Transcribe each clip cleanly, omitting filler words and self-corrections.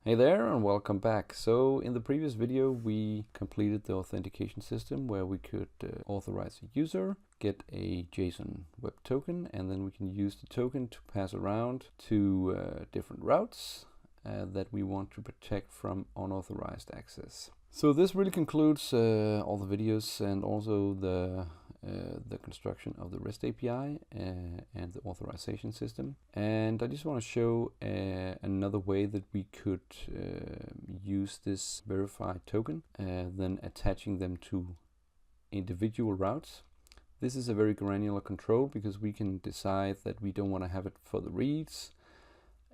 Hey there and welcome back. So in the previous video we completed the authentication system where we could authorize a user, get a JSON Web Token, and then we can use the token to pass around to different routes that we want to protect from unauthorized access. So this really concludes all the videos and also the construction of the REST API and the authorization system. And I just want to show another way that we could use this verified token, then attaching them to individual routes. This is a very granular control because we can decide that we don't want to have it for the reads,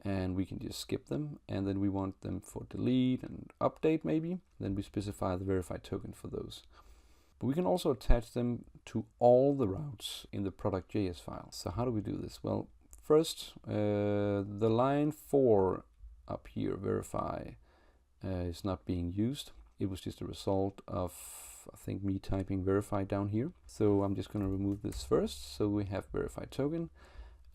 and we can just skip them, and then we want them for delete and update maybe. Then we specify the verified token for those. But we can also attach them to all the routes in the product.js file. So how do we do this? Well, first, the line 4 up here, verify, is not being used. It was just a result of, I think, me typing verify down here. So I'm just going to remove this first. So we have verified token.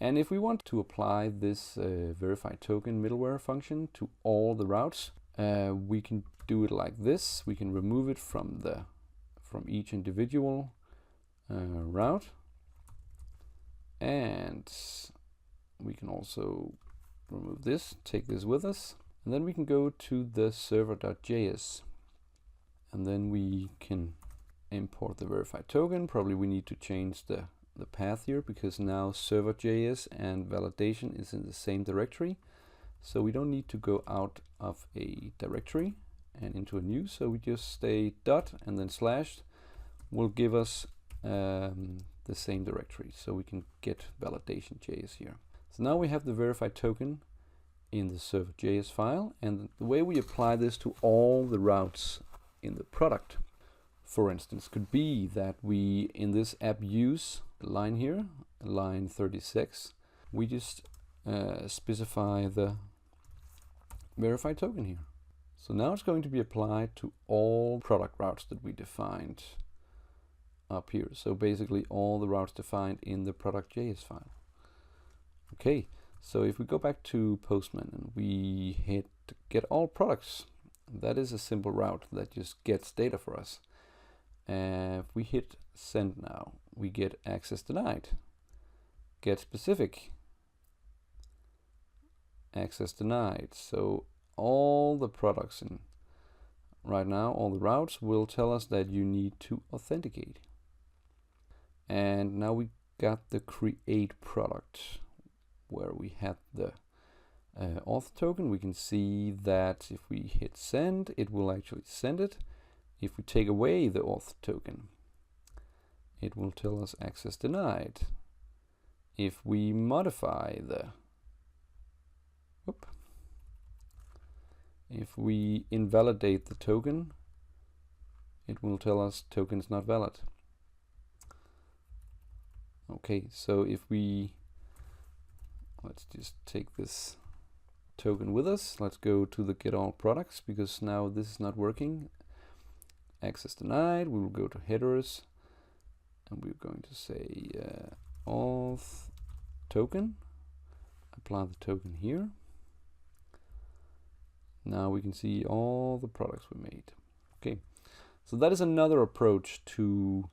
And if we want to apply this verified token middleware function to all the routes, we can do it like this. We can remove it from each individual route, and we can also remove this, take this with us, and then we can go to the server.js, and then we can import the verified token. Probably we need to change the path here because now server.js and validation is in the same directory, so we don't need to go out of a directory and into a new. So we just stay dot and then slash will give us the same directory, so we can get validation.js here. So now we have the verified token in the server.js file, and the way we apply this to all the routes in the product, for instance, could be that we, in this app use line here, line 36, we just specify the verified token here. So now it's going to be applied to all product routes that we defined up here. So basically all the routes defined in the product.js file. Okay, so if we go back to PostMan and we hit get all products, that is a simple route that just gets data for us. If we hit send now, we get access denied, get specific, access denied. So all the products in right now, all the routes will tell us that you need to authenticate. And now we got the create product where we had the auth token. We can see that if we hit send, it will actually send it. If we take away the auth token, it will tell us access denied. If we modify the if we invalidate the token, it will tell us token is not valid. Okay, so if we, let's just take this token with us. Let's go to the get all products because now this is not working. Access denied. We will go to headers and we're going to say auth token. Apply the token here. Now we can see all the products we made. Okay, so that is another approach to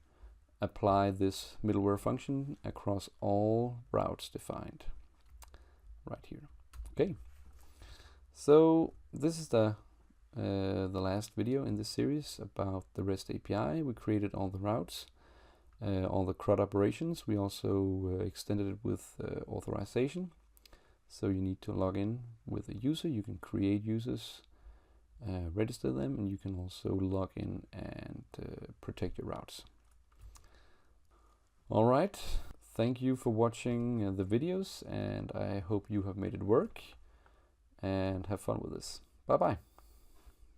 apply this middleware function across all routes defined right here. Okay, so this is the last video in this series about the REST API. We created all the routes, all the CRUD operations. We also extended it with authorization. So you need to log in with a user. You can create users, register them, and you can also log in and protect your routes. All right, thank you for watching the videos, and I hope you have made it work and have fun with this. Bye bye.